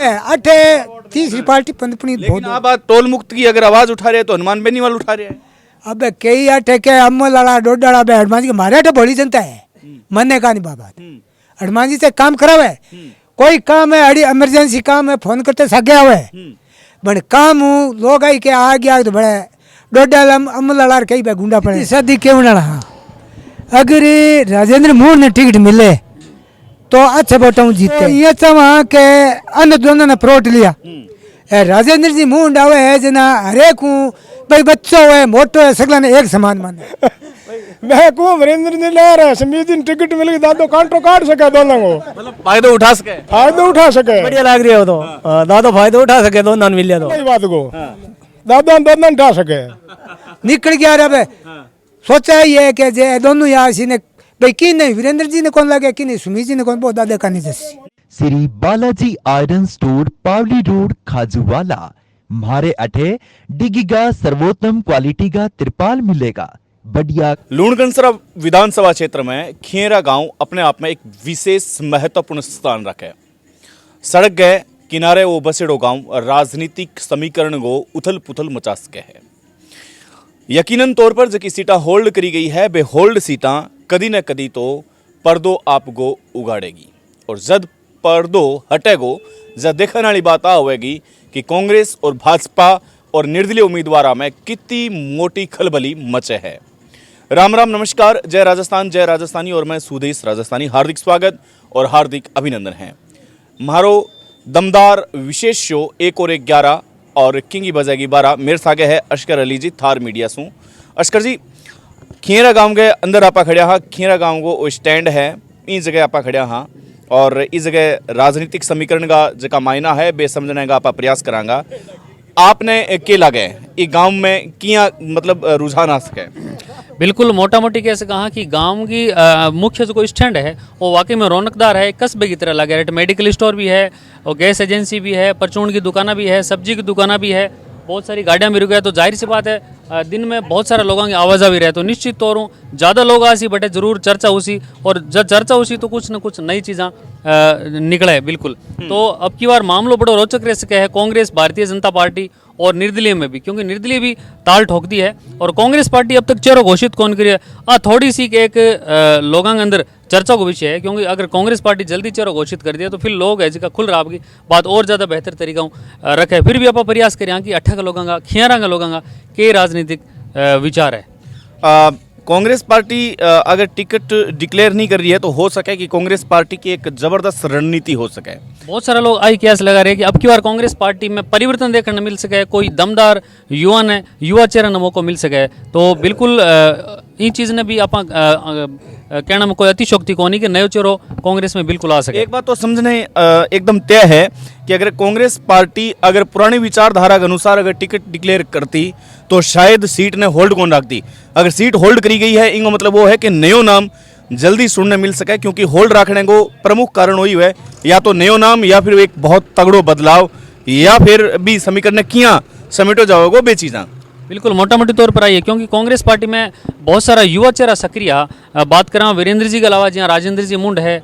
अठे तीसरी पार्टी पंदपनी लेकिन आप बात टोल मुक्त की अगर आवाज उठा रहे हैं तो हनुमान बेनीवाल उठा रहे हैं। अब कई अठे के अमल वाला डोडाला बे हनुमान जी के मारे अठे बड़ी जनता है मन्ने का नहीं बाबा हनुमान जी से काम करावे कोई काम है अड़ी इमरजेंसी काम है फोन करते सगे आवे बन काम लोग आई के आ गया तो बड़े डोडाला अमल वाला कई बे गुंडा पड़े शादी क्यों ना अगर राजेंद्र मोहन ने टिकट मिले तो अच्छा वोटा जीते ये सब वहाँ के अन्य दोनों ने प्रोट लिया राजेंद्र जी मुंड आवे है जना हरेक भाई बच्चों है मोटो है सगला ने एक समान माने मैं को वरेंद्र ने ले रहा समीर दिन टिकट मिल गई दादो कांटो काट सके दोनों को मतलब फायदा उठा सके बढ़िया लग रही है वो तो दादो फायदा उठा सके दोनों मिल तो इस बात को दादो दोनों उठा सके निकल गया रे सोचा ये कि जे दोनों यार सी ने भाई की नहीं वीरेंद्र जी ने कौन लगे कि नहीं सुमीर जी ने कौन बहुत दादा का नहीं जैसी श्री बालाजी आयरन स्टोर पावली रोड खाजूवाला म्हारे अठे डिगीगा सर्वोत्तम क्वालिटी का तिरपाल मिलेगा बढ़िया। लूणगंसरा विधानसभा क्षेत्र में खेरा गांव अपने आप में एक विशेष महत्वपूर्ण स्थान रखे। सड़क गए किनारे वो बसेड़ो गांव राजनीतिक समीकरण को उथल पुथल मचा सके है। यकीनन तौर पर जो सीटा होल्ड करी गई है बे होल्ड सीटा कदी न कदी तो पर्दो आपको उगाड़ेगी और जब पर्दो हटेगो जब देखने वाली बात आ होगी कि कांग्रेस और भाजपा और निर्दलीय उम्मीदवार में कितनी मोटी खलबली मचे है। राम राम नमस्कार, जय राजस्थान, जय राजस्थानी और मैं सुदेश राजस्थानी हार्दिक स्वागत और हार्दिक अभिनंदन है। मारो दमदार विशेष शो 1 और 11 और किंगी बजेगी 12 मेरे सागे है अशकर अली जी थार मीडिया सू। अशकर जी खेरा गांव के अंदर आपा खड़िया हाँ, खेरा गांव को स्टैंड है इस जगह आपा खड़िया हाँ और इस जगह राजनीतिक समीकरण का जगह मायना है बे समझने का आपा प्रयास करांगा। आपने के लगे ये गांव में किया मतलब रुझान आ सके। बिल्कुल मोटा मोटी कैसे कहा कि गांव की मुख्य जो कोई स्टैंड है वो वाकई में रौनकदार है, कस्बे की तरह लगे है। मेडिकल स्टोर भी है और गैस एजेंसी भी है, परचून की दुकाना भी है, सब्जी की दुकाना भी है, बहुत सारी गाड़ियाँ भी रुक गए। तो जाहिर सी बात है दिन में बहुत सारे लोगों की आवाज़ भी रहे तो निश्चित तौर ज़्यादा लोग आसी बटे जरूर चर्चा उसी और जब चर्चा उसी तो कुछ न कुछ नई चीज़ें निकले। बिल्कुल तो अब की बार मामलो बड़ो रोचक रह सके है कांग्रेस, भारतीय जनता पार्टी और निर्दलीय में भी, क्योंकि निर्दलीय भी ताल ठोक दी है और कांग्रेस पार्टी अब तक चेहरा घोषित कौन करी है थोड़ी सी एक लोगों के अंदर चर्चा को विषय है। क्योंकि अगर कांग्रेस पार्टी जल्दी चेहरा घोषित कर दिया तो फिर लोग है जिसका खुल रहा आपकी बात और ज़्यादा बेहतर तरीका रखे। फिर भी आप प्रयास करें कि 18 का लोगों का खियारा का लोगों का के राजनीतिक विचार है। कांग्रेस पार्टी अगर टिकट डिक्लेयर नहीं कर रही है तो हो सके कि कांग्रेस पार्टी की एक जबरदस्त रणनीति हो सके। बहुत सारे लोग आई क्यास लगा रहे हैं कि अब की बार कांग्रेस पार्टी में परिवर्तन देखने मिल सके, कोई दमदार युवा चेहरा न मौका मिल सके। तो बिल्कुल ये चीज़ ने भी आप कहना में कोई अतिशोक्ति को नहीं कि नयो चेहरो कांग्रेस में बिल्कुल आ सके। एक बात तो समझने एकदम तय है कि अगर कांग्रेस पार्टी अगर पुरानी विचारधारा के अनुसार अगर टिकट डिक्लेयर करती तो शायद सीट ने होल्ड कौन रखती। अगर सीट होल्ड करी गई है इनको मतलब वो है कि नयो नाम जल्दी सुनने मिल सके, क्योंकि होल्ड रखने को प्रमुख कारण वही है या तो नयो नाम या फिर एक बहुत तगड़ो बदलाव या फिर भी समीकरण किया समेटो जाओगे बे चीज़ा। बिल्कुल मोटा मोटी तौर पर आई है क्योंकि कांग्रेस पार्टी में बहुत सारा युवा चेहरा सक्रिय बात करें वीरेंद्र जी के अलावा जहाँ राजेंद्र जी मुंड है,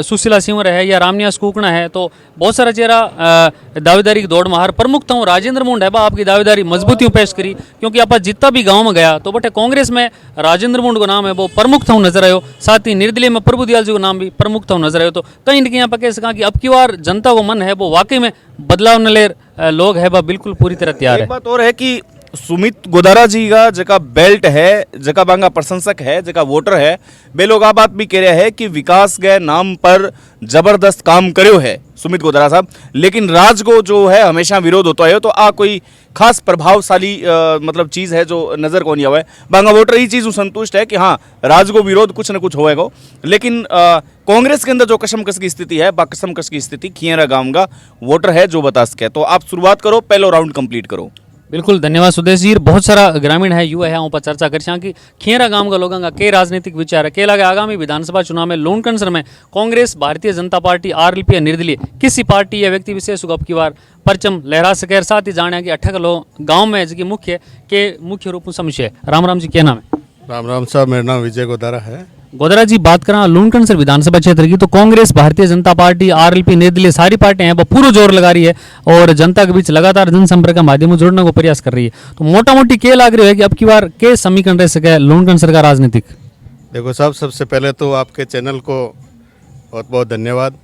सुशीला सिंवर है या रामनियास कुकना है, तो बहुत सारा चेहरा दावेदारी की दौड़ में हर प्रमुख था राजेंद्र मुंड है बा आपकी दावेदारी मजबूती पेश करी। क्योंकि आप जितना भी गांव में गया तो बटे कांग्रेस में राजेंद्र मुंड का नाम है वो प्रमुख था नजर आयो, साथ ही निर्दलीय में प्रभु दयाल जी का नाम भी प्रमुख था नजर आयो। तो कहीं न कहीं यहाँ पर कह सका कि अब की बार जनता को मन है वो वाकई में बदलाव न ले लोग है वह बिल्कुल पूरी तरह तैयार है। एक बात और है कि सुमित गोदारा जी का जका बेल्ट है, जका बांगा प्रशंसक है, जका वोटर है, वे लोग आ बात भी कह रहे हैं कि विकास के नाम पर जबरदस्त काम करो है सुमित गोदारा साहब, लेकिन राज को जो है हमेशा विरोध होता है। तो आ कोई खास प्रभावशाली मतलब चीज़ है जो नजर को नहीं आवा है। बांगा वोटर ये चीज़ संतुष्ट है कि हाँ राज को विरोध कुछ न कुछ होएगा, लेकिन कांग्रेस के अंदर जो कशमकश की स्थिति है बा कशमकश की स्थिति खियरा गांव का वोटर है जो बता सके। तो आप शुरुआत करो, पहलो राउंड कंप्लीट करो। बिल्कुल धन्यवाद सुदेश जी। बहुत सारा ग्रामीण है युवा है वहाँ पर चर्चा कर कि खेरा गांव का लोगों का के राजनीतिक विचार है के लगे आगामी विधानसभा चुनाव में लूणकंसर में कांग्रेस, भारतीय जनता पार्टी, आरएलपी या निर्दलीय किसी पार्टी या व्यक्ति विशेष को अब की बार परचम लहरा सके। साथ ही जाने कि 18 लोग गाँव में जिसकी मुख्य रूप में समस्या है। राम राम जी क्या नाम है? राम राम साहब, मेरा नाम विजय गोदारा है। गोदरा जी, बात करें लूणकरणसर विधानसभा क्षेत्र की तो कांग्रेस, भारतीय जनता पार्टी, आरएलपी, निर्दलीय सारी पार्टियां हैं वो पूरा जोर लगा रही है और जनता के बीच लगातार जनसंपर्क के माध्यम से जोड़ने को प्रयास कर रही है। तो मोटा मोटी क्या लग रही है कि अब की बार के समीकरण रह सके लूणकरणसर का राजनीतिक? देखो साहब, सबसे पहले तो आपके चैनल को बहुत बहुत धन्यवाद।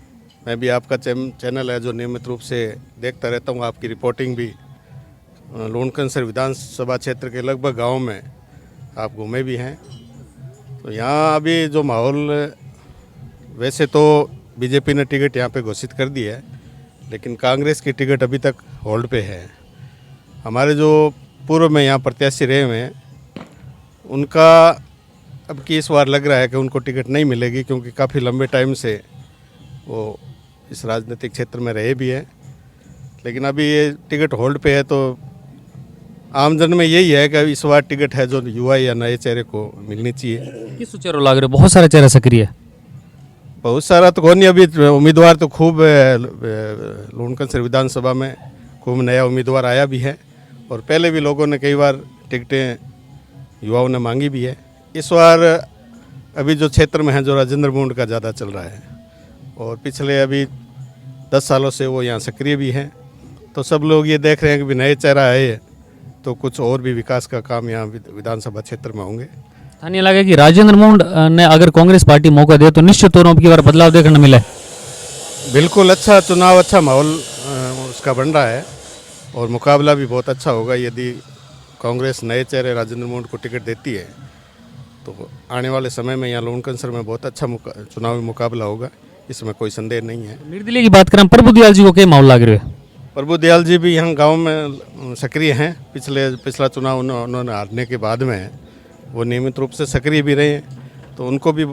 मैं भी आपका चैनल है जो नियमित रूप से देखता रहता हूँ। आपकी रिपोर्टिंग भी लूणकरणसर विधानसभा क्षेत्र के लगभग गाँव में आप घूमे भी हैं। तो यहाँ अभी जो माहौल, वैसे तो बीजेपी ने टिकट यहाँ पे घोषित कर दी है, लेकिन कांग्रेस की टिकट अभी तक होल्ड पे है। हमारे जो पूर्व में यहाँ प्रत्याशी रहे हुए हैं उनका अब की इस बार लग रहा है कि उनको टिकट नहीं मिलेगी, क्योंकि काफ़ी लंबे टाइम से वो इस राजनीतिक क्षेत्र में रहे भी हैं। लेकिन अभी ये टिकट होल्ड पे है, तो आमजन में यही है कि इस बार टिकट है जो युवा या नए चेहरे को मिलनी चाहिए। किस चेहरा लग रहे हो? बहुत सारे चेहरे सक्रिय है। बहुत सारा तो कौन नहीं, अभी उम्मीदवार तो खूब लूणकरणसर विधानसभा में खूब नया उम्मीदवार आया भी है, और पहले भी लोगों ने कई बार टिकटें युवाओं ने मांगी भी है। इस बार अभी जो क्षेत्र में है जो राजेंद्र मूंड का ज़्यादा चल रहा है, और पिछले अभी 10 सालों से वो यहाँ सक्रिय भी हैं। तो सब लोग ये देख रहे हैं कि भी नए चेहरा है तो कुछ और भी विकास का काम यहाँ विधानसभा क्षेत्र में होंगे। थाने लगे कि राजेंद्र मूंड ने अगर कांग्रेस पार्टी मौका दे तो निश्चित तौर पर बार बदलाव देखने मिले। बिल्कुल, अच्छा चुनाव, अच्छा माहौल उसका बन रहा है, और मुकाबला भी बहुत अच्छा होगा। यदि कांग्रेस नए चेहरे राजेंद्र मूंड को टिकट देती है तो आने वाले समय में यहाँ लूणकरणसर में बहुत अच्छा चुनावी मुकाबला होगा, इसमें कोई संदेह नहीं है। निर्दलीय की बात करें, प्रभुदयाल जी को क्या माहौल लग रहा है? प्रभुदयाल जी भी यहाँ गांव में सक्रिय हैं। पिछला चुनाव उन्होंने हारने के बाद में वो नियमित रूप से सक्रिय भी रहे हैं, तो उनको भी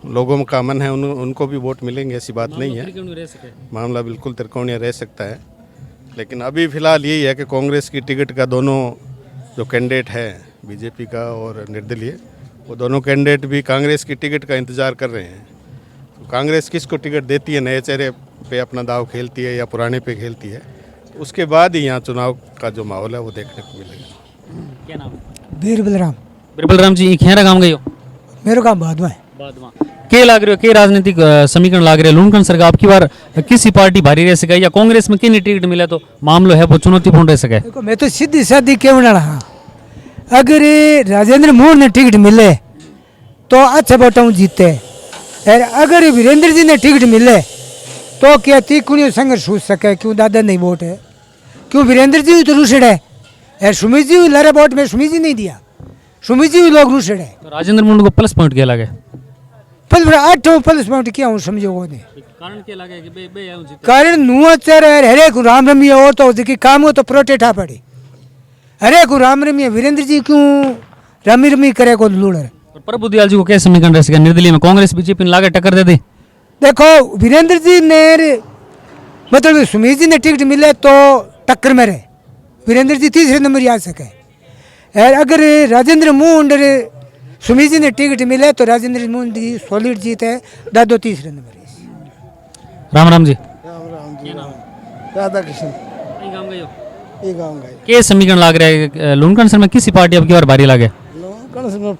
लोगों का मन है उनको भी वोट मिलेंगे, ऐसी बात नहीं है। मामला बिल्कुल त्रिकोणीय रह सकता है, लेकिन अभी फिलहाल यही है कि कांग्रेस की टिकट का दोनों जो कैंडिडेट है, बीजेपी का और निर्दलीय, वो दोनों कैंडिडेट भी कांग्रेस की टिकट का इंतज़ार कर रहे हैं। तो कांग्रेस किसको टिकट देती है, नए चेहरे पे अपना दाव खेलती है या पुराने पे खेलती है, उसके बाद ही यहाँ चुनाव का जो माहौल है वो देखने को मिलेगा। क्या नाम है? वीर बलराम। बिरबल राम जी, खेरा गांव गए हो? मेरे काम बाद में के लाग रहे हो, के राजनीतिक समीकरण लाग रहे लूणकरणसर का? आपकी बार किसी पार्टी भारी रह सके या कांग्रेस में किन टिकट मिले तो मामलो है वो चुनौतीपूर्ण रह सके? देखो, मैं तो सीधी सादी क्यों ना रहा, अगर राजेंद्र मूंड ने टिकट मिले तो अच्छा बताऊँ जीते, और अगर वीरेंद्र जी ने टिकट मिले तो क्या तीकुणी संघर्ष हो सके? क्यों दादा नहीं वोट है, क्यों वीरेंद्र जी तो रूसड़ है, और सुमित जी लड़े वोट में सुमित जी नहीं दिया, सुमित जी भी लोग रूसड़ है। तो राजेंद्र मूंड को प्लस पॉइंट क्या लगे? प्लस 8 प्लस पॉइंट क्या हूँ समझो ने कारण क्या लगे कि बे आऊं जीते? कारण नुआ चर हरेक राम रमिया और तो देखी काम हो तो प्रोटेठा पड़े, हरेक राम रमिया वीरेंद्र जी क्यों रमी रमी करे को लूड़। और प्रभुदयाल जी को क्या समीकरण रह सके निर्दलीय में? कांग्रेस बीजेपी ने लागे टक्कर दे दी। देखो, वीरेंद्र जी ने मतलब सुमित जी ने टिकट मिले तो टक्कर में रहे, वीरेंद्र जी तीसरे नंबर आ सके, और अगर राजेंद्र मूंड सुमित जी ने टिकट मिले तो राजेंद्र मूंड जी सॉलिड जीत है, दादो तीसरे नंबर। राम राम जी। राधा कृष्ण ये गांव गए हो? ये गाँव गए के समीकरण लाग रहा है लूणकरणसर में? किसी पार्टी आपकी बार भारी लागे?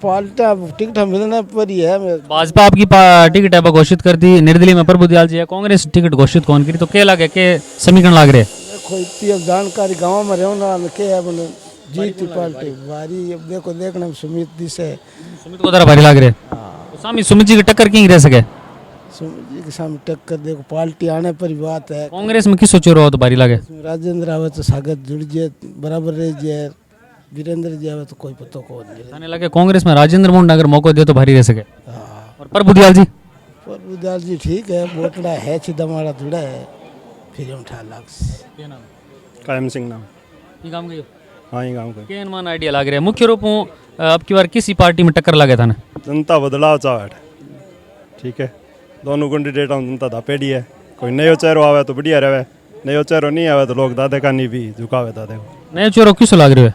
पाल्टा टिकट मिलने पर ही है। भाजपा आपकी टिकट है घोषित कर दी, निर्दलीय में प्रभुदयाल जी है, कांग्रेस टिकट घोषित कौन करी, तो क्या लागे के समीकरण लाग रहे? देखो इतनी अब जानकारी गाँव में रहो ना के है बोले जीती पार्टी भारी। अब देखो देखना सुमित जी से सुमित को भारी लाग रहे। तो स्वामी सुमित जी की टक्कर क्यों रह सके? सुमित जी के सामने टक्कर देखो पार्टी आने पर ही बात है। कांग्रेस में किस सोचो रहो तो भारी लागे? राजेंद्र आवे तो स्वागत जुड़ जाए बराबर रह जाए, वीरेंद्र जी आवे तो कोई पता को नहीं। थाने लगे कांग्रेस में राजेंद्र मूंड अगर मौका दे तो भारी रह सके। और प्रभुदयाल जी? प्रभुदयाल जी ठीक है, बोटड़ा है छिदमाड़ा थोड़ा है, फिर उठा लाग। कायम सिंह नाम। ये काम गयो? हाँ, ये गाँव का। क्या अनुमान आइडिया लाग रहा है मुख्य रूप अब की बार किसी पार्टी में टक्कर लगे था ना? जनता बदलाव चाहट, ठीक है। दोनों कैंडिडेट जनता धापेड़ी है, कोई नयो चेहरो आवे तो बढ़िया रहे, नयो चेहरो नहीं आवे तो लोग दादे का नहीं भी झुकावे दादे को। नए चेहरो किसो लाग रहे है?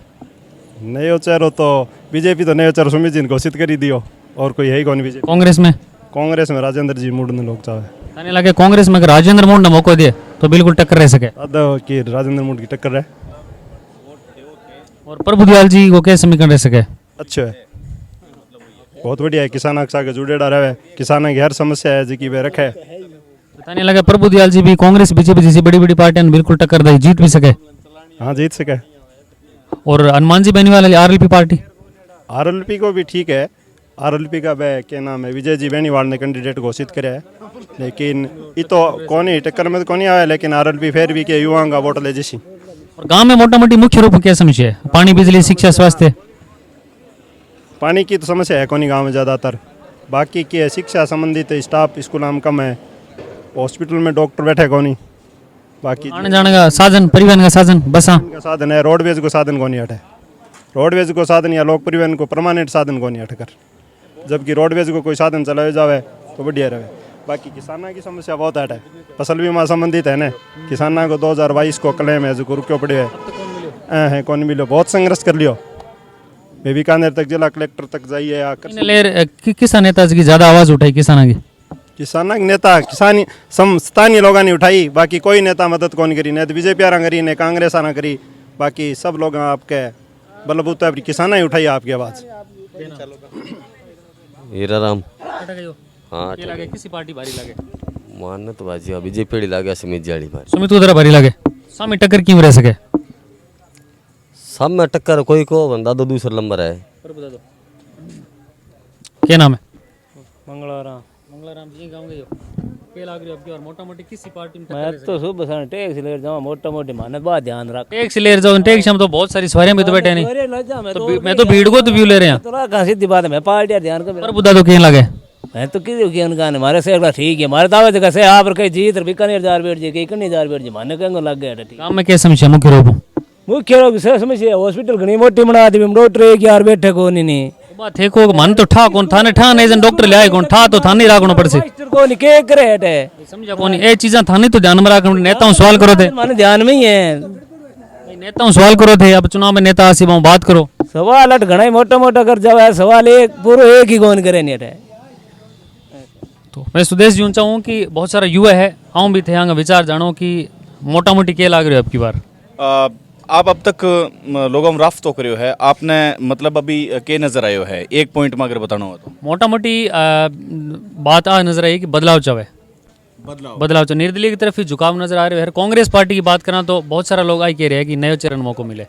नयो चेहरो तो बीजेपी तो नयो चेहरो सुमित जी ने घोषित करी दियो, और कोई है ही कौन बीजेपी। कांग्रेस में राजेंद्र जी मूड ने लोग चाहे। थाने लगे कांग्रेस में अगर राजेंद्र मूंड ने मौका दिए तो बिल्कुल टक्कर रह सके। दादा की राजेंद्र मूड की टक्कर है। और प्रभुदयाल जी को क्या समीकरण रह सके? अच्छा है, बहुत बढ़िया है। किसान के साथ जुड़ेड़ा रहे, किसान की हर समस्या है जी की वे रखे। पता नहीं लगा प्रभु दयाल जी भी कांग्रेस बीजेपी जैसी बड़ी बड़ी पार्टियां बिल्कुल टक्कर दे, जीत भी सके। हाँ जीत सके। और Hanuman ji Beniwal RLP party, RLP को भी ठीक है। आरएलपी का वे क्या नाम है, विजय जी बेनीवाल ने कैंडिडेट घोषित किया है, लेकिन ये तो कौन ही टक्कर में तो कौन ही आया, लेकिन आरएलपी फिर भी के युवाओं का वोट ले जैसी। और गांव में मोटा मोटी मुख्य रूप में क्या समस्या है? पानी, बिजली, शिक्षा, स्वास्थ्य। पानी की तो समस्या है कौन गाँव में ज़्यादातर, बाकी की है शिक्षा संबंधित स्टाफ स्कूल में कम है, हॉस्पिटल में डॉक्टर बैठे कौन ही, बाकी आने जाने का साधन, परिवहन का साधन, बसा का साधन है, रोडवेज को साधन कौन ही हटे, रोडवेज को साधन या लोक परिवहन को परमानेंट साधन कौन ही हटकर, जबकि रोडवेज को कोई साधन चलाए जावे तो बढ़िया रहे। बाकी किसानों की समस्या बहुत हट है, फसल बीमा संबंधित है ना, किसानों को 2022 को क्लेम है जो रुके पड़े है कौन मिलो, बहुत संघर्ष कर लियो, मैं बीकानेर तक जिला कलेक्टर तक जाइए या किसान नेता की ज्यादा आवाज उठाई किसानों की? किसानों के नेता किसानी स्थानीय लोगों ने उठाई, बाकी कोई नेता मदद कौन करी, नहीं तो बीजेपी आरा करी, नहीं कांग्रेस आना करी, बाकी सब लोग आपके बलबूता किसाना ही उठाई आपकी आवाज़। हीरा राम। हाँ, किसी पार्टी भारी लगे? मान तो बाजी बीजेपी लागे, सुमित जाड़ी भारी, सुमित उधर भारी लगे। सामी टक्कर क्यों रह सके? सब में टक्कर कोई को बंदा तो दूसरा नंबर है। क्या नाम है? मंगलाराम। मंगलाराम जी गाँव गए हो, क्या लग रही है आपकी और मोटा मोटी किसी पार्टी में? मैं तो सुबह से टैक्स ले जाऊँ, मोटा मोटी माने बात ध्यान रख। टैक्स ले जाओ, टैक्स हम तो बहुत सारी सवारियां भी तो बैठे नहीं, मैं तो भीड़ को तो व्यू ले रहे हैं। तो कहाँ सीधी बात है, मैं पार्टी ध्यान कर पर बुद्धा तो क्या लगे? मैं तो किसी की उनका हमारे से अगला ठीक है, हमारे दावे कैसे आप कहीं जीत बीकानेर 1000 बैठ जी, कहीं कहीं 1000 बैठ जी, माने कहेंगे लग गया ठीक। काम में क्या समस्या मुख्य रूप? मुख्य रोग से समस्या हॉस्पिटल घनी मोटी बना दी, डॉक्टर एक यार बैठे को नहीं बात है को मन तो ठा कौन थाने ठा नहीं जन डॉक्टर ले आए कौन ठा तो थाने राखनो पड़से को नहीं के करे हटे समझा कौन ए चीजा थाने तो ध्यान में राखनो। नेताओं सवाल करो थे, माने ध्यान में ही है, नेताओं सवाल करो थे, अब चुनाव में नेता आसी बात करो। सवाल अट घना मोटा मोटा कर जाओ, सवाल एक पूरा एक ही कौन करे नहीं हटे। तो मैं सुदेश जी चाहूँ कि बहुत सारा युवा है, आऊँ भी थे यहाँ विचार जानो कि मोटा मोटी क्या लाग रही हो अब की बार? आप अब तक लोगों में राफ तो करियो है आपने, मतलब अभी के नजर आयो है एक पॉइंट में अगर बताना हो तो? मोटा मोटी बात आ नजर आई कि बदलाव चाहे, बदलाव चाहे, निर्दलीय की तरफ ही झुकाव नजर आ रहे है। कांग्रेस पार्टी की बात करना तो बहुत सारा लोग आई कह रहे हैं कि नए चरण मौको मिले,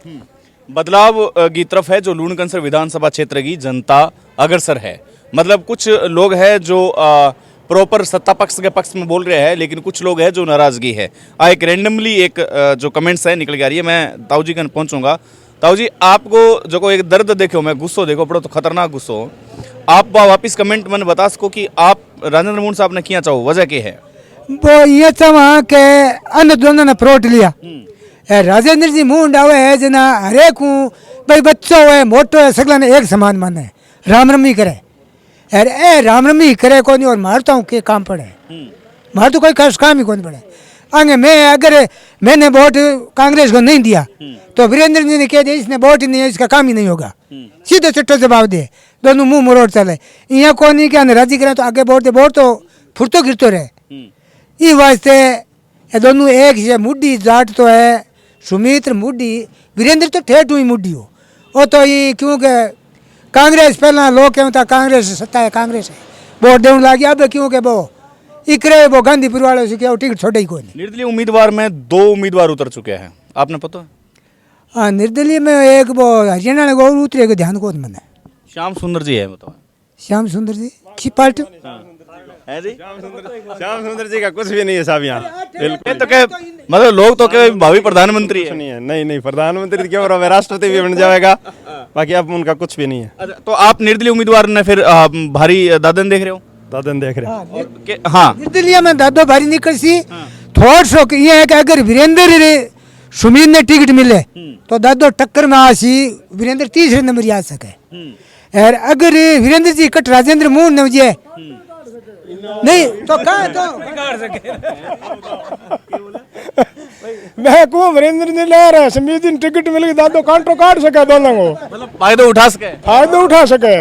बदलाव की तरफ है जो लूणकंसर विधानसभा क्षेत्र की जनता अग्रसर है। मतलब कुछ लोग हैं जो प्रॉपर सत्ता पक्ष के पक्ष में बोल रहे हैं, लेकिन कुछ लोग हैं जो नाराजगी है। एक रैंडमली एक जो कमेंट्स है निकल के आ रही है, मैं ताऊ जी कन पहुंचूंगा। ताऊ जी आपको जो को एक दर्द देखो, मैं गुस्सो देखो पड़ो तो खतरनाक गुस्सो, आप वापिस कमेंट मैंने बता सको कि आप राजेंद्र मून साहब ने किया चाहो, वजह क्या है? वो ये चाह के अन्य दोनों ने प्रोट लिया, राजेंद्र जी मुंड आवे है जना हरेक हूँ भाई, बच्चों है मोटो है, सगला ने एक समान माने, राम रमी करे, अरे ए राम रमी करे कौन और मारता हूँ के काम पड़े, मार तो कोई खास काम ही कौन पड़े। आगे मैं अगर मैंने वोट कांग्रेस को नहीं दिया तो वीरेंद्र जी ने कह दिया इसने वोट ही नहीं है, इसका काम ही नहीं होगा, सीधे चिट्ठो जवाब दे, दोनों मुंह मुरोड़ चले। यहाँ कौन नहीं क्या राजी करें तो आगे वोट दे, वोट तो फुरतो गिरतो रहे। ये वास्ते ये दोनों एक ही मुड्डी जाट तो है, सुमित्र मुड्डी, वीरेंद्र तो ठेठ हुई मुड्डी हो, वो तो ये क्योंकि कांग्रेस पहला लोग क्यों था कांग्रेस सत्ता है, कांग्रेस है, वोट देने लगी। अब क्योंकि वो इकरे वो गांधीपुर वाले से क्या टिकट छोड़े ही कोई नहीं। निर्दलीय उम्मीदवार में 2 उम्मीदवार उतर चुके हैं, आपने पता है? हाँ, निर्दलीय में एक वो हरियाणा को उतरे ध्यान को मैंने श्याम सुंदर जी है, बताओ। श्याम सुंदर जी की पार्टी है जी? श्याम सुंदर जी का कुछ भी नहीं है साहब यहाँ, ये तो क्या मतलब लोग तो क्या भावी प्रधानमंत्री है? नहीं है, नहीं प्रधानमंत्री क्यों रहा, राष्ट्रपति भी बन जाएगा, बाकी अब उनका कुछ भी नहीं है। अच्छा, तो आप निर्दलीय उम्मीदवार ने फिर भारी दादन देख रहे हो? दादन देख रहे हैं। हाँ, निर्दलीय में दादो भारी निकल सी थोड़ा सो ये है कि अगर वीरेंद्र सुमीर ने टिकट मिले तो दादो टक्कर में आसी, वीरेंद्र तीसरे नंबर आ सके, और अगर वीरेंद्र जी कट राजेंद्र मोहन ने मुझे नहीं तो कहा तो मैं को वीरेंद्र ने ले रहा समीर दिन टिकट मिल गई दादो कांटो काट सके, दोनों को मतलब फायदा उठा सके, फायदा उठा सके।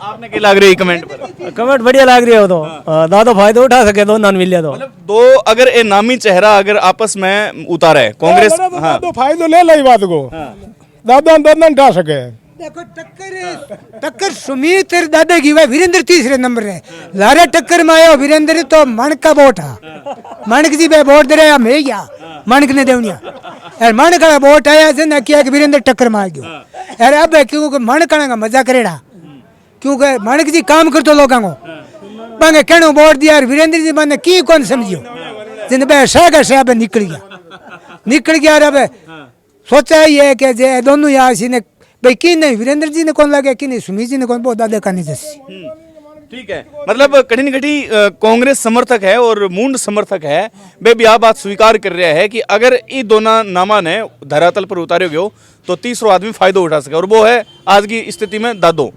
आपने क्या लग रही है कमेंट पर? कमेंट बढ़िया लग रही है, वो तो दादो फायदा उठा सके, दोनों मिल लिया तो मतलब दो अगर ए नामी चेहरा अगर आपस में उतारे कांग्रेस, हाँ दादो फायदा ले ली बात को, दादो दोनों उठा सके। देखो टक्कर सुमित दादा की हुआ वीरेंद्र तीसरे नंबर है लारे टक्कर में आयो वीरेंद्र तो मणक का वोट है मणक जी पे वोट दे रहे हम या मणक ने देवनिया यार मणक का वोट आया से ना किया कि वीरेंद्र टक्कर में आ गयो यार अब क्योंकि मणक का मजा करेड़ा क्योंकि मणक जी काम करतो लोगों को बांगे कहनो वोट दिया यार वीरेंद्र जी मैंने की कौन समझियो जिन बे शाह निकल गया अब सोचा ही है कि जे दोनों यहाँ सी ने भाई की नहीं वीरेंद्र जी ने कौन लगे कि नहीं सुमित जी ने कौन बहुत दादा का नहीं जैसी ठीक है मतलब कहीं न कहीं कांग्रेस समर्थक है और मूंड समर्थक है वे भी आ बात स्वीकार कर रहा है कि अगर ये दोनों नामा ने धरातल पर उतारे गयो तो तीसरा आदमी फायदा उठा सके और वो है आज की स्थिति में दादो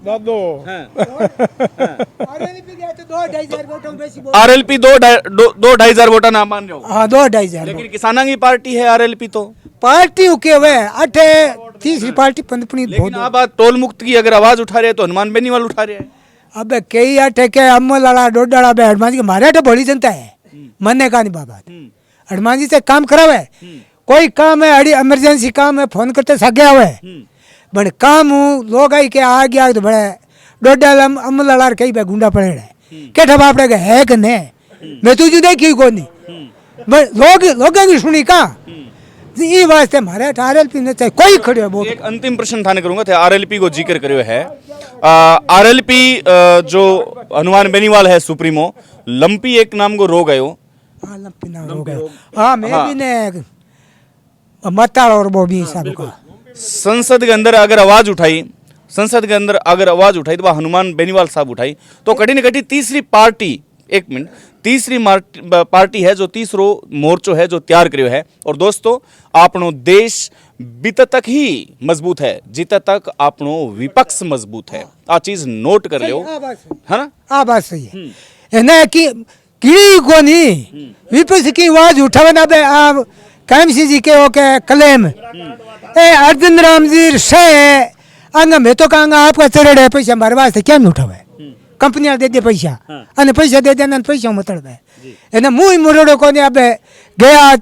आरएलपी 2-2.5 वोटा ना मान रहे हो हाँ 2-2.5 लेकिन किसानों की पार्टी है आरएलपी तो पार्टी के हुए अठे तीसरी पार्टी पंदपनी लेकिन आप बात टोल मुक्त की अगर आवाज उठा रहे हैं तो हनुमान बेनीवाल उठा रहे हैं अब कई अठे के अम्मल वाला डोडाला बे हनुमान जी के मारे अठे बड़ी जनता है मन्ने का नहीं बाबा हनुमान जी से काम करावे कोई काम है अड़ी इमरजेंसी काम है फोन करते सगे हुए बड़े काम लोग आई के आ गया तो बड़े डोडाला अम्मल वाला कई बे गुंडा पड़े केठा बापड़े के है कि नहीं मैं तुझे देखी को नहीं लोग की सुनी का ये वास्ते हमारे आरएलपी ने चाहे कोई खड़े वो एक अंतिम प्रश्न थाने करूंगा थे आरएलपी को जिक्र करियो है आरएलपी जो हनुमान बेनीवाल है सुप्रीमो लंपी एक नाम को रोग आयो हाँ लंपी नाम रोग आयो हाँ मैं भी ने मताल और वो भी सब का संसद के अंदर अगर आवाज उठाई तो वह हनुमान बेनीवाल साहब उठाई तो कटी न कटी तीसरी पार्टी एक मिनट तीसरी पार्टी है जो तीसरो मोर्चो है जो तैयार करियो है और दोस्तों आपनो देश बीत तक ही मजबूत है जित तक आपनो विपक्ष मजबूत है आ चीज नोट कर लियो है ना आ बात सही है ना कि कीड़ी को नहीं विपक्ष की आवाज उठावे ना बे आप कामसी जी के ओके क्लेम ए अर्जुन राम जी से अंग में तो कहूँगा आपका चरेड़े पैसा हमारे वास्ते क्या नहीं उठावे कंपनियां दे दे पैसा अने पैसा दे देना पैसा मतलबे एने मुई मुरड़ो कोने अबे गया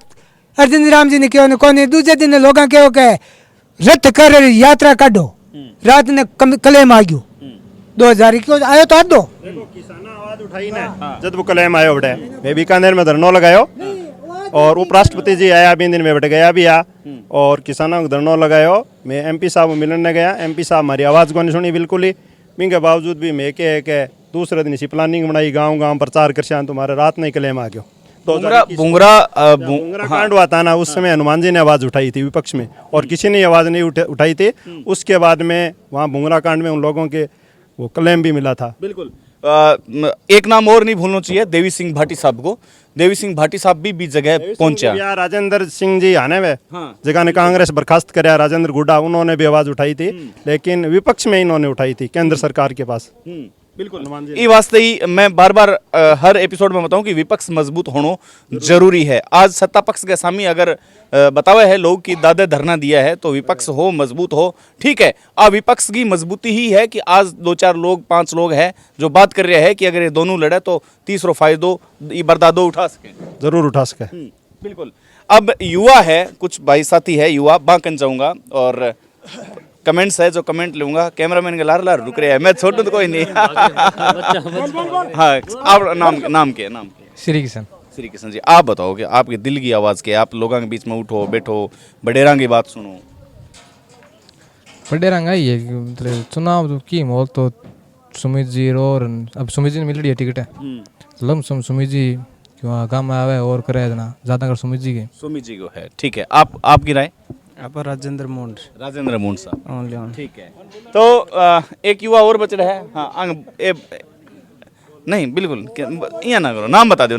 अर्जुन राम जी ने क्यों कोने दूसरे दिन लोगों के ओके रथ कर यात्रा काढो रात ने क्लेम आ गयो 2000 क्यों आयो तो दो किसान आवाज उठाई ना जब वो क्लेम आयो बड़े मैं बीकानेर में धरनो लगायो और उपराष्ट्रपति जी आया भी दिन में बैठ गया भी आ और किसानों को धरनो लगायो मैं एमपी साहब मिलने गया एमपी साहब हमारी आवाज़ को नहीं सुनी बिल्कुल ही के बावजूद भी मैं के दूसरे दिन इसी प्लानिंग बनाई गांव प्रचार कर तुम्हारे रात नहीं क्लेम आ गयो बुंगरा कांड हुआ था ना उस समय हनुमान जी ने आवाज़ उठाई थी विपक्ष में और किसी ने आवाज़ नहीं उठाई थी उसके बाद में वहाँ बुंगरा कांड में उन लोगों के वो क्लेम भी मिला था बिल्कुल एक नाम और नहीं भूलना चाहिए देवी सिंह भाटी साहब को देवी सिंह भाटी साहब भी जगह पहुंचा राजेंद्र सिंह जी आने में जगह ने कांग्रेस बर्खास्त कराया राजेंद्र गुड्डा उन्होंने भी आवाज उठाई थी लेकिन विपक्ष में इन्होंने उठाई थी केंद्र सरकार के पास बिल्कुल ये वास्ते ही मैं बार बार हर एपिसोड में बताऊं कि विपक्ष मजबूत होना जरूरी है आज सत्ता पक्ष के सामने अगर बतावे है लोग कि दादे धरना दिया है तो विपक्ष हो मजबूत हो ठीक है आ विपक्ष की मजबूती ही है कि आज 2-4 लोग 5 लोग हैं जो बात कर रहे हैं कि अगर ये दोनों लड़े तो तीसरो फायदो ये बर्दादो उठा सके जरूर उठा सके बिल्कुल अब युवा है कुछ भाई साथी है युवा बांकन जाऊंगा और कमेंट्स है जो कमेंट लूंगा कैमरामैन के लार रुक रहे हैं मैं छोटू तो कोई नहीं हाँ आप नाम के श्री किशन जी आप बताओ कि आपके दिल की आवाज के आप लोगों के बीच में उठो बैठो बडेरा की बात सुनो बडेरा ही है मतलब चुनाव की माहौल तो सुमित जी और अब सुमित जी ने मिल रही है टिकट है लमसम सुमित जी क्यों काम में आवे और करे ना ज्यादा कर सुमित जी को है ठीक है आपकी राय आप राजेंद्र मूंड साहब ठीक है तो एक युवा और बच रहा है हाँ नहीं बिल्कुल यहाँ ना करो नाम बता दो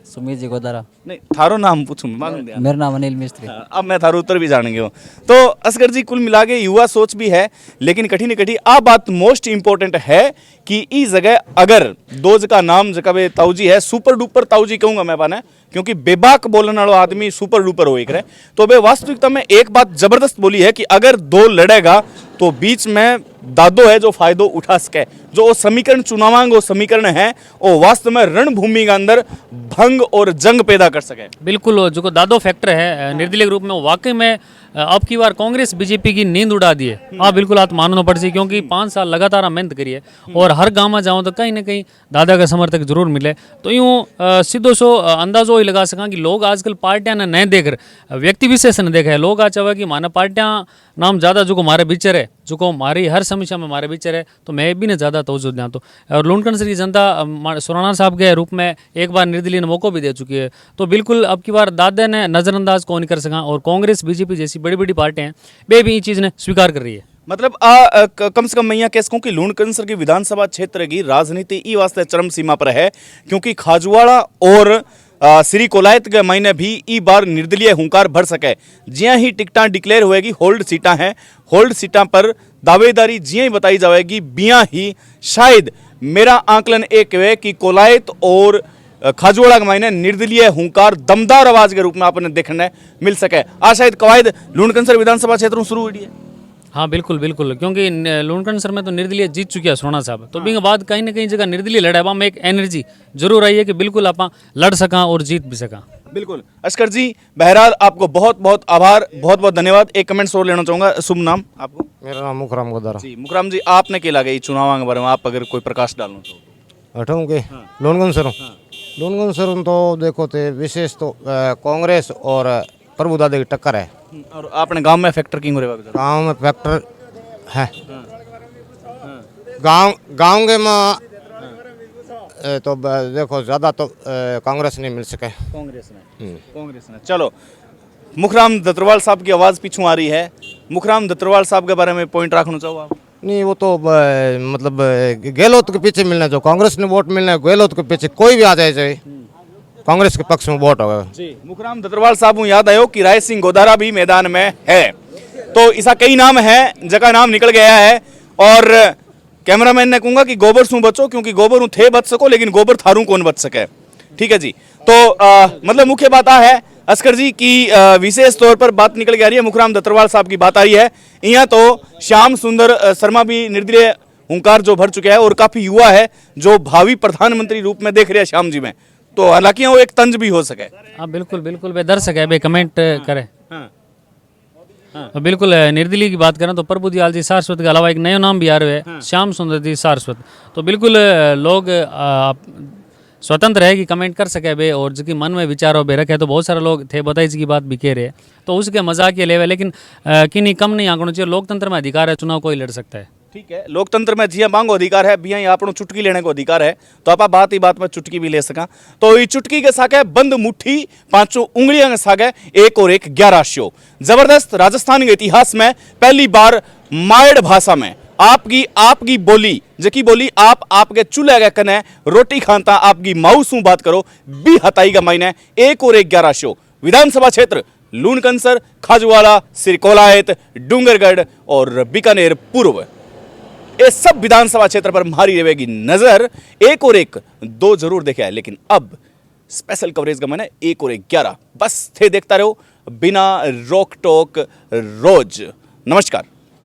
सुमित जी गोदारा नहीं थारो नाम पूछूं मालूम मेरा नाम अनिल मिस्त्री अब मैं थारो उत्तर भी जानेंगे हो तो असगर जी कुल मिला के युवा सोच भी है लेकिन कठिन आ बात मोस्ट इंपोर्टेंट है कि इस जगह अगर दो का नाम जगह ताऊजी है सुपर डुपर ताऊजी कहूंगा मैं पाने क्योंकि बेबाक बोलने वाला आदमी सुपर डुपर हो एक रहे तो वे वास्तविकता में एक बात जबरदस्त बोली है कि अगर 2 लड़ेगा तो बीच में दादो है जो फायदो उठा सके। जो समीकरण चुनावांग वो समीकरण है वो वास्तव में रणभूमि के अंदर भंग और जंग पैदा कर सके। बिल्कुल जो दादो फैक्टर है निर्दलीय रूप में वो वाकई में अब की बार कांग्रेस बीजेपी की नींद उड़ा दी है। हाँ बिल्कुल आप मानना पड़ सी, क्योंकि 5 साल लगातार हम मेहनत करिए और हर गांव में जाऊँ तो कहीं ना कहीं दादा का समर्थक जरूर मिले। तो यूँ सीधो सो अंदाजो ही लगा सका कि लोग आजकल पार्टियां ने नए देख व्यक्ति विशेष ने देखा है। लोग आज चाहे कि माना पार्टियां नाम ज़्यादा जो को मारे बिचर है, जो को हमारी हर समस्या में मारे बिचर है, तो मैं भी ने ज़्यादा तवज्जो दें। तो और लूणकरण की जनता सुराना साहब के रूप में एक बार निर्दलीय ने मौका भी दे चुकी है। तो बिल्कुल अब की बार दादा ने नज़रअंदाज कौन नहीं कर सका और कांग्रेस बीजेपी जैसी बड़ी बड़ी पार्टियां वे भी ये चीज़ ने स्वीकार कर रही है। मतलब कम से कम मैं यहाँ कह सकूँ कि लूणकरण की विधानसभा क्षेत्र की राजनीति ई वास्ते चरम सीमा पर है क्योंकि खाजवाड़ा और श्री कोलायत के महीने भी ई बार निर्दलीय हुंकार भर सके। जियां ही टिकटां डिक्लेयर होएगी, होल्ड सीटां हैं, होल्ड सीटां पर दावेदारी जियां ही बताई जाएगी बियां ही शायद मेरा आंकलन एक है कि कोलायत और खाजवाड़ा के महीने निर्दलीय हुंकार दमदार आवाज के रूप में आपने देखने मिल सके। आज शायद कवायद लूणकरण विधानसभा क्षेत्र में शुरू हुई है। हाँ बिल्कुल बिल्कुल, क्योंकि लूणकरण सर में तो निर्दलीय जीत चुकी है सोना साहब। तो बिंग बाद कहीं ना कहीं जगह निर्दलीय लड़ा में एक एनर्जी जरूर आई है कि बिल्कुल आप लड़ सका और जीत भी सका। बिल्कुल अस्कर जी, बहरहाल आपको बहुत बहुत आभार, बहुत बहुत धन्यवाद। एक कमेंट और लेना चाहूंगा। शुभ नाम आपको? मेरा नाम मुखराम गोदारा जी। मुखराम जी, आपने क्या लगे चुनाव के बारे में, आप अगर कोई प्रकाश डालना तो? अठाऊँ के लूणकरण सर तो देखो थे विशेष तो कांग्रेस और प्रभु दादा की टक्कर है। और आपने गांव में फैक्टर किंग गांव में फैक्टर है। गांव के में तो देखो ज्यादा तो कांग्रेस नहीं मिल सके। कांग्रेस ने चलो, मुखराम दत्तरवाल साहब की आवाज़ पीछू आ रही है। मुखराम दत्तरवाल साहब के बारे में पॉइंट रखना चाहो आप? नहीं, वो तो मतलब गहलोत के पीछे मिलना, जो कांग्रेस ने वोट मिलना है गहलोत के पीछे, कोई भी आ जाए कांग्रेस के पक्ष में वोट होगा। जी। मुखराम दत्तरवाल साहब को याद आयो कि राय सिंह गोदारा भी मैदान में है। तो ऐसा कई नाम है जगह नाम निकल गया है और कैमरामैन ने कहूंगा कि गोबर सू बचो, क्योंकि गोबर थे बच सको लेकिन गोबर थारू कौन बच सके। ठीक है जी। तो मतलब मुख्य बात आ है अस्कर जी की विशेष तौर पर बात निकल के आ रही है, मुखराम दत्तरवाल साहब की बात आ रही है। यहाँ तो श्याम सुंदर शर्मा भी निर्दलीय हुंकार जो भर चुके हैं और काफी युवा है जो भावी प्रधानमंत्री रूप में देख रहे हैं श्याम जी में। तो हालांकि वो एक तंज भी हो सके। हाँ बिल्कुल बिल्कुल, वे दर सके वे कमेंट करे। तो बिल्कुल निर्दलीय की बात करें तो प्रभु दयाल जी सारस्वत के अलावा एक नया नाम भी आ रहे हैं, श्याम सुंदर जी सारस्वत। तो बिल्कुल लोग स्वतंत्र है कि कमेंट कर सके बे और जिसकी मन में विचार हो बे रखे। तो बहुत सारे लोग थे बताई जी की बात भी कह रहे हैं, तो उसके मजाक ये लेवे, लेकिन किन्हीं कम नहीं आंकड़ों चाहिए। लोकतंत्र में अधिकार है, चुनाव कोई लड़ सकता है। ठीक है, लोकतंत्र में जिया मांगो अधिकार है, बिया आपको चुटकी लेने को अधिकार है। तो आप बात ही बात में चुटकी भी ले सका। तो ये चुटकी के सागे बंद मुट्ठी पांचों उंगलियां के सागे 1 और 1 11 शो। जबरदस्त राजस्थान के इतिहास में पहली बार मायड़ भाषा में आपकी बोली जकी बोली आपके चूल्हे के कने रोटी खानता आपकी माऊ सू बात करो भी हताई का महीने 1 और 1 11 शो। विधानसभा क्षेत्र लूणकरण, खाजवाड़ा, श्री कोलायत, डूंगरगढ़ और बीकानेर पूर्व, ये सब विधानसभा क्षेत्र पर हमारी रहेगी नजर। 1 और 1 2 जरूर देखा है, लेकिन अब स्पेशल कवरेज का मैंने 1 और 1 11 बस थे देखता रहो बिना रोक टोक रोज। नमस्कार।